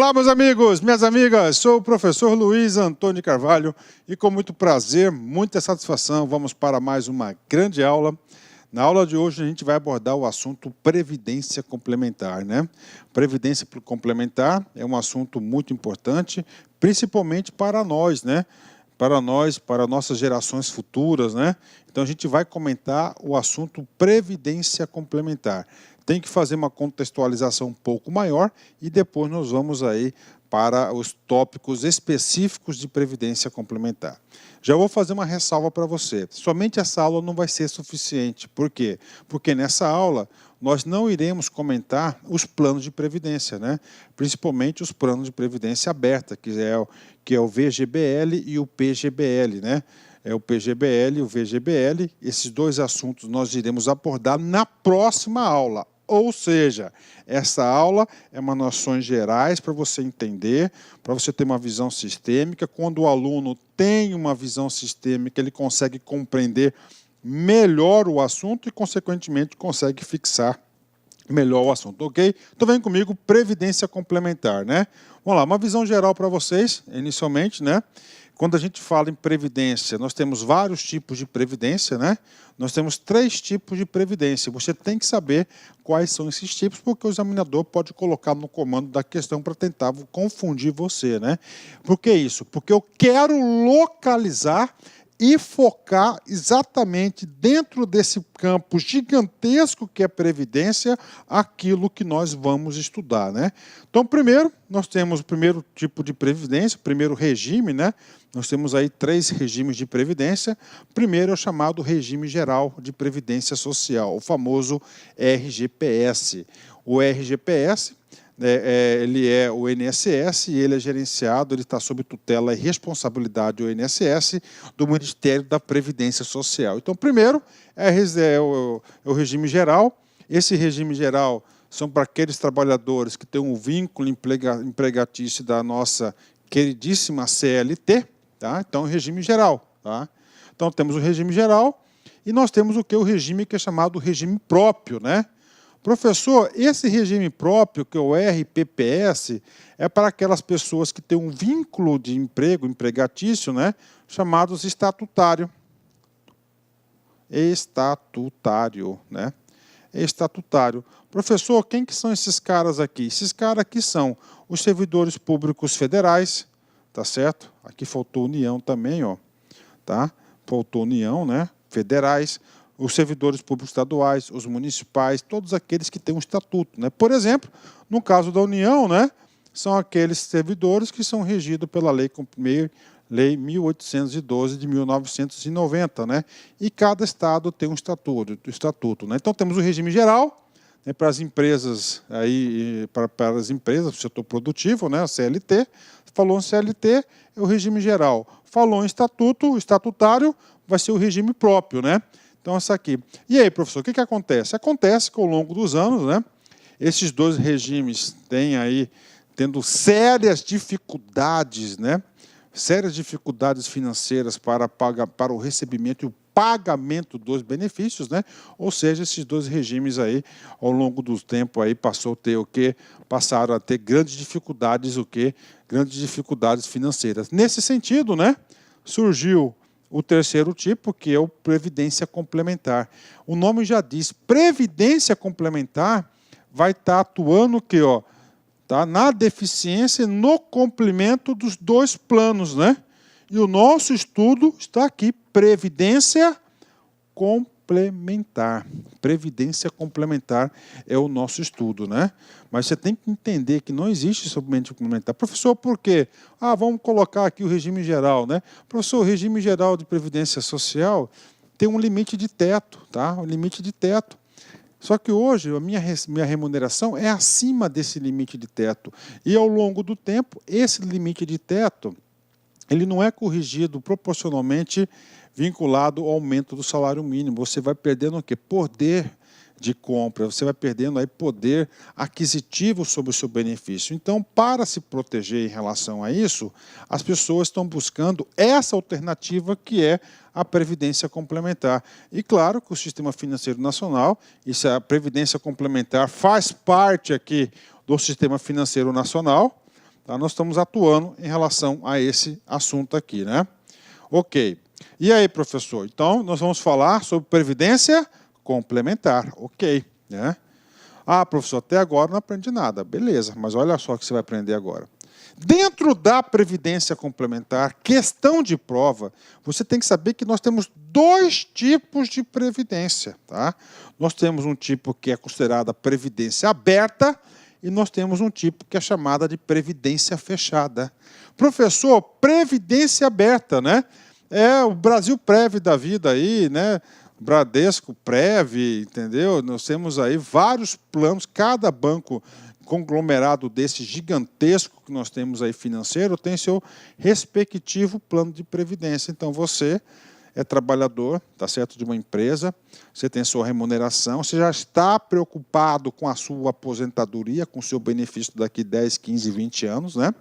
Olá, meus amigos, minhas amigas, sou o professor Luiz Antônio Carvalho e com muito prazer, muita satisfação, vamos para mais uma grande aula. Na aula de hoje a gente vai abordar o assunto previdência complementar, né? Previdência complementar é um assunto muito importante, principalmente para nós, né? Para nossas gerações futuras, né? Então a gente vai comentar o assunto previdência complementar. Tem que fazer uma contextualização um pouco maior e depois nós vamos aí para os tópicos específicos de previdência complementar. Já vou fazer uma ressalva para você. Somente essa aula não vai ser suficiente. Por quê? Porque nessa aula nós não iremos comentar os planos de previdência, né? Principalmente os planos de previdência aberta, que é o VGBL e o PGBL, né? É o PGBL e o VGBL. Esses dois assuntos nós iremos abordar na próxima aula. Ou seja, essa aula é uma noções gerais para você entender, para você ter uma visão sistêmica. Quando o aluno tem uma visão sistêmica, ele consegue compreender melhor o assunto e, consequentemente, consegue fixar melhor o assunto, ok? Então vem comigo, previdência complementar, né? Vamos lá, uma visão geral para vocês, inicialmente, né? Quando a gente fala em previdência, nós temos vários tipos de previdência, né? Nós temos 3 tipos de previdência. Você tem que saber quais são esses tipos, porque o examinador pode colocar no comando da questão para tentar confundir você, né? Por que isso? Porque eu quero localizar e focar exatamente dentro desse campo gigantesco que é previdência, aquilo que nós vamos estudar, né? Então, primeiro, nós temos o primeiro tipo de previdência, o primeiro regime, né? Nós temos aí 3 regimes de previdência. Primeiro é o chamado regime geral de previdência social, o famoso RGPS. O RGPS, ele é o INSS e ele é gerenciado, ele está sob tutela e responsabilidade do INSS, do Ministério da Previdência Social. Então, primeiro, é o regime geral. Esse regime geral são para aqueles trabalhadores que têm um vínculo empregatício da nossa queridíssima CLT, tá? Então, regime geral. Tá? Então, temos o regime geral e nós temos o que? O regime que é chamado regime próprio, né? Professor, esse regime próprio, que é o RPPS, é para aquelas pessoas que têm um vínculo de emprego, empregatício, né, chamados estatutário. Estatutário, né? Estatutário. Professor, quem que são esses caras aqui? Esses caras aqui são os servidores públicos federais, tá certo? Aqui faltou União também, ó, tá? Faltou União, né? Federais. Os servidores públicos estaduais, os municipais, todos aqueles que têm um estatuto, né? Por exemplo, no caso da União, né, são aqueles servidores que são regidos pela Lei 1812 de 1990, né? E cada estado tem um estatuto, né? Então temos o regime geral, né, para as empresas aí, para as empresas do setor produtivo, né, a CLT. Falou em CLT, é o regime geral. Falou em estatuto, estatutário, vai ser o regime próprio, né? Então, essa aqui. E aí, professor, o que acontece? Acontece que, ao longo dos anos, né, esses dois regimes tendo sérias dificuldades, né, sérias dificuldades financeiras para o recebimento e o pagamento dos benefícios, né? Ou seja, esses dois regimes aí, ao longo do tempo, aí, passaram a ter grandes dificuldades, grandes dificuldades financeiras. Nesse sentido, né, surgiu o terceiro tipo, que é o previdência complementar. O nome já diz, previdência complementar vai estar atuando que, ó, tá, na deficiência e no complemento dos 2 planos, né? E o nosso estudo está aqui, previdência complementar. Previdência complementar é o nosso estudo, né? Mas você tem que entender que não existe somente complementar. Professor, por quê? Vamos colocar aqui o regime geral, né? Professor, o regime geral de previdência social tem um limite de teto, tá? Um limite de teto. Só que hoje a minha remuneração é acima desse limite de teto. E ao longo do tempo, esse limite de teto, ele não é corrigido proporcionalmente vinculado ao aumento do salário mínimo. Você vai perdendo o quê? Poder de compra, você vai perdendo aí poder aquisitivo sobre o seu benefício. Então, para se proteger em relação a isso, as pessoas estão buscando essa alternativa que é a previdência complementar. E claro que o Sistema Financeiro Nacional, a previdência complementar faz parte aqui do Sistema Financeiro Nacional, Tá? Nós estamos atuando em relação a esse assunto aqui, né? Ok. E aí, professor? Então, nós vamos falar sobre previdência complementar. Ok, né? Ah, professor, até agora não aprendi nada. Beleza, mas olha só o que você vai aprender agora. Dentro da previdência complementar, questão de prova, você tem que saber que nós temos dois tipos de previdência. Tá? Nós temos um tipo que é considerada previdência aberta e nós temos um tipo que é chamada de previdência fechada. Professor, previdência aberta, né? É o Brasil Prev da vida aí, né? Bradesco Prev, entendeu? Nós temos aí vários planos, cada banco conglomerado desse gigantesco que nós temos aí financeiro tem seu respectivo plano de previdência. Então você é trabalhador, tá certo, de uma empresa, você tem sua remuneração, você já está preocupado com a sua aposentadoria, com o seu benefício daqui 10, 15, 20 anos, né?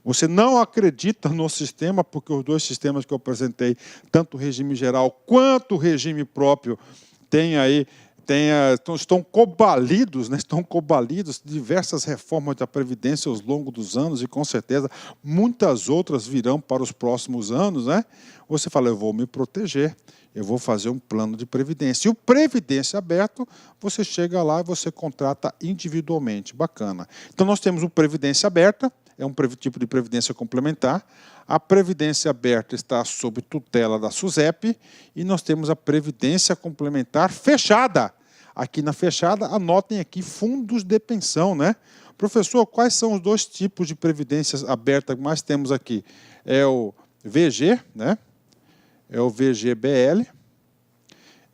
Você não acredita no sistema, porque os dois sistemas que eu apresentei, tanto o regime geral quanto o regime próprio, tem aí estão cobalidos, né? Estão cobalidos diversas reformas da Previdência ao longo dos anos e, com certeza, muitas outras virão para os próximos anos, né? Você fala, eu vou me proteger, eu vou fazer um plano de previdência. E o Previdência Aberto, você chega lá e você contrata individualmente. Bacana. Então, nós temos o Previdência Aberta, é um tipo de previdência complementar. A Previdência Aberta está sob tutela da SUSEP e nós temos a Previdência Complementar Fechada. Aqui na fechada, anotem aqui fundos de pensão, né? Professor, quais são os dois tipos de previdências abertas que mais temos aqui? É o VG, né? É o VGBL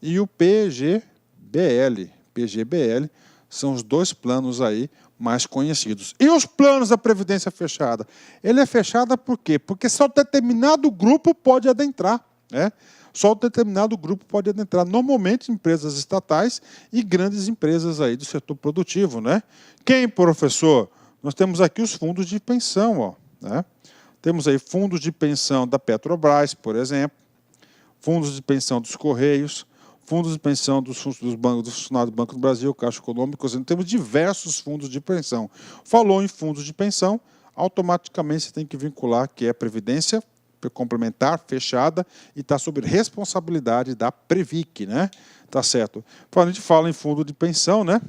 e o PGBL. PGBL são os dois planos aí mais conhecidos. E os planos da Previdência Fechada? Ele é fechada por quê? Porque só determinado grupo pode adentrar, né? Só um determinado grupo pode adentrar. Normalmente, empresas estatais e grandes empresas aí do setor produtivo, né? Quem, professor? Nós temos aqui os fundos de pensão, ó, né? Temos aí fundos de pensão da Petrobras, por exemplo, fundos de pensão dos Correios, fundos de pensão dos funcionários do Banco do Brasil, Caixa Econômica, temos diversos fundos de pensão. Falou em fundos de pensão, automaticamente você tem que vincular que é previdência complementar, fechada, e está sob responsabilidade da Previc, né? Tá certo. Quando a gente fala em fundo de pensão, né?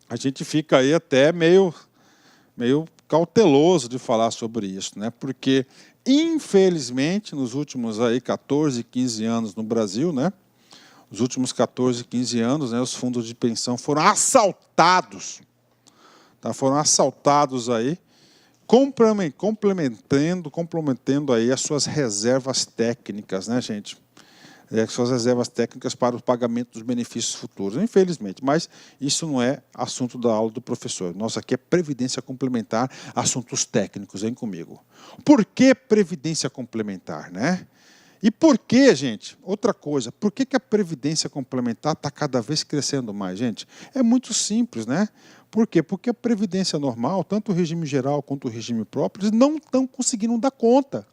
A gente fica aí até meio cauteloso de falar sobre isso, né? Porque, infelizmente, nos últimos aí 14, 15 anos no Brasil, né? Os últimos 14, 15 anos, né, os fundos de pensão foram assaltados. Tá? Foram assaltados aí, complementando aí as suas reservas técnicas, né, gente? Suas reservas técnicas para o pagamento dos benefícios futuros, infelizmente. Mas isso não é assunto da aula do professor. Nossa, aqui é previdência complementar, assuntos técnicos, vem comigo. Por que previdência complementar, né? E por que, gente? Outra coisa, por que a previdência complementar está cada vez crescendo mais, gente? É muito simples, né? Por quê? Porque a previdência normal, tanto o regime geral quanto o regime próprio, eles não estão conseguindo dar conta.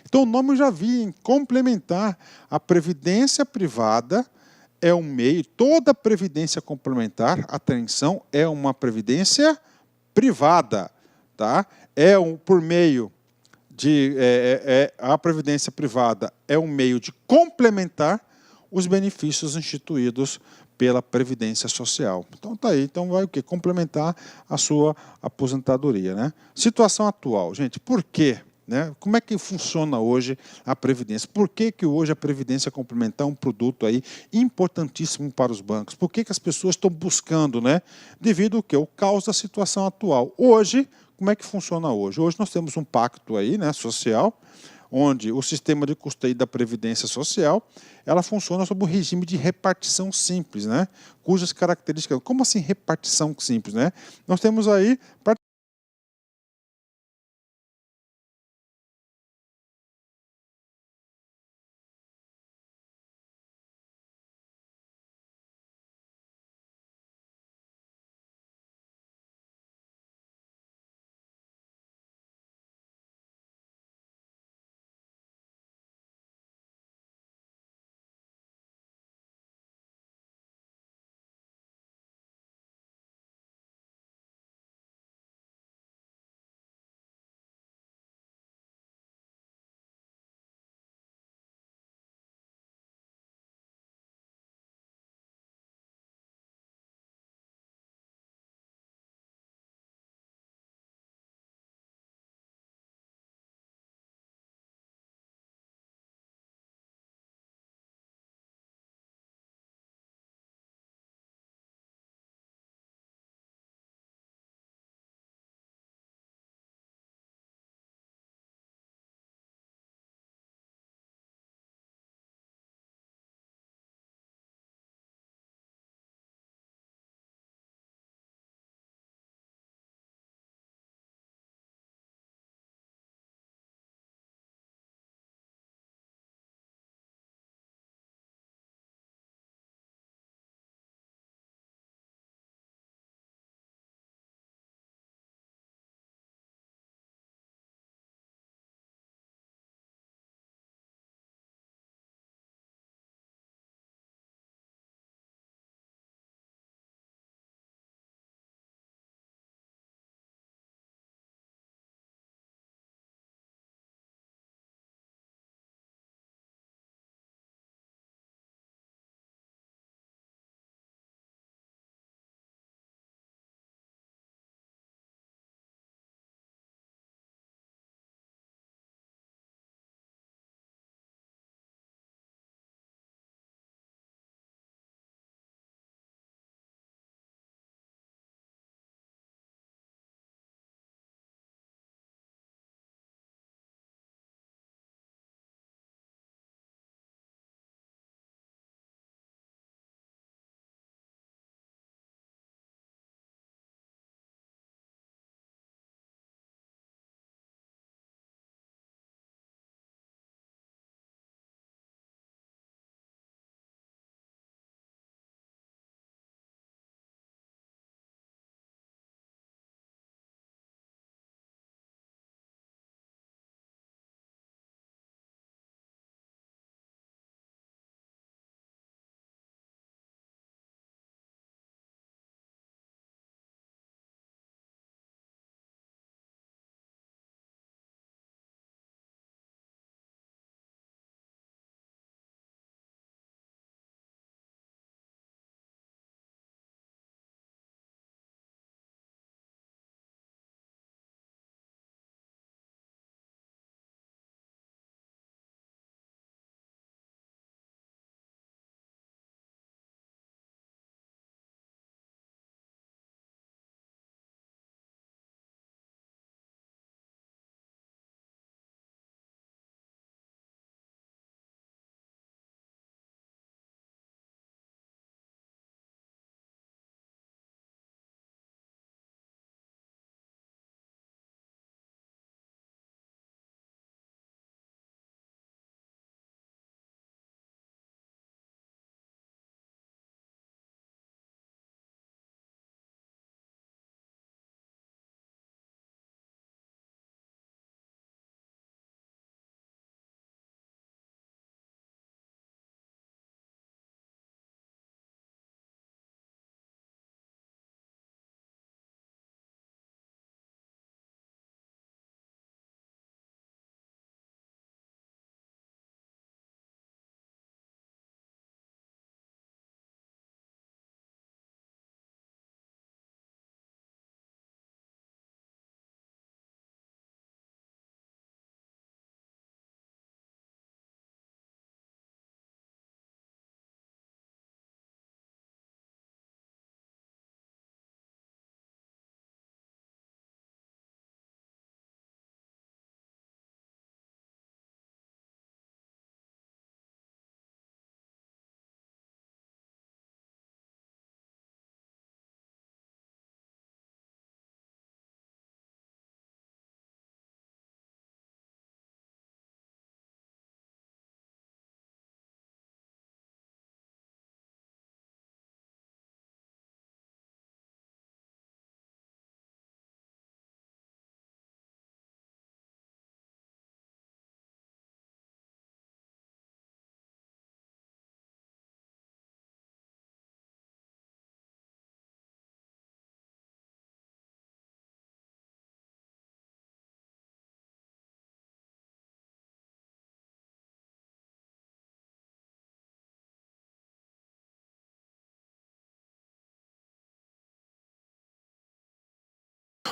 Então, o nome eu já vi, em complementar. A previdência privada é um meio, toda previdência complementar, atenção, é uma previdência privada, tá? Por meio de a previdência privada é um meio de complementar os benefícios instituídos pela Previdência Social. Então tá aí, então vai o quê? Complementar a sua aposentadoria, né? Situação atual, gente, por quê? Né? Como é que funciona hoje a Previdência? Por que hoje a Previdência complementar é um produto aí importantíssimo para os bancos? Por que as pessoas estão buscando, né? Devido ao quê? O caos da situação atual. Hoje, como é que funciona hoje? Hoje nós temos um pacto aí, né, social, onde o sistema de custeio da Previdência Social, ela funciona sob o regime de repartição simples, né? Cujas características... Como assim repartição simples, né? Nós temos aí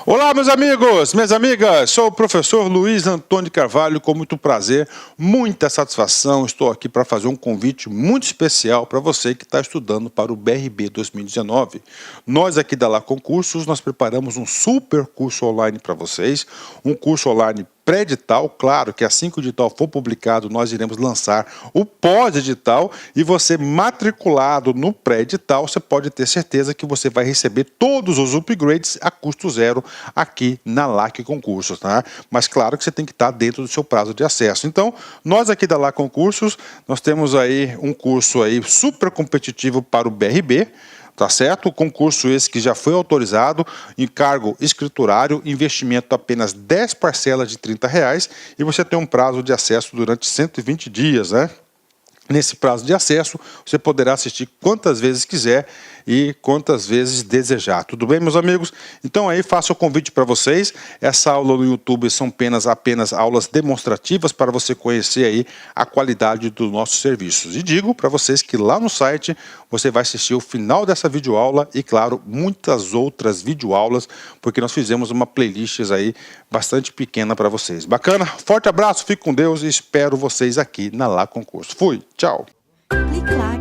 Olá, meus amigos, minhas amigas, sou o professor Luiz Antônio Carvalho, com muito prazer, muita satisfação, estou aqui para fazer um convite muito especial para você que está estudando para o BRB 2019. Nós aqui da Lá Concursos, nós preparamos um super curso online para vocês, um curso online pré-edital, claro que assim que o edital for publicado, nós iremos lançar o pós-edital e você matriculado no pré-edital, você pode ter certeza que você vai receber todos os upgrades a custo zero aqui na LAC Concursos, tá? Mas claro que você tem que estar dentro do seu prazo de acesso. Então, nós aqui da LAC Concursos, nós temos aí um curso aí super competitivo para o BRB, tá certo? O concurso esse que já foi autorizado, encargo escriturário, investimento apenas 10 parcelas de R$30 e você tem um prazo de acesso durante 120 dias, né? Nesse prazo de acesso, você poderá assistir quantas vezes quiser e quantas vezes desejar. Tudo bem, meus amigos? Então aí faço o convite para vocês. Essa aula no YouTube são apenas aulas demonstrativas para você conhecer aí a qualidade dos nossos serviços. E digo para vocês que lá no site você vai assistir o final dessa videoaula e, claro, muitas outras videoaulas, porque nós fizemos uma playlist aí bastante pequena para vocês. Bacana? Forte abraço, fique com Deus e espero vocês aqui na Lá Concurso. Fui, tchau! Clique lá.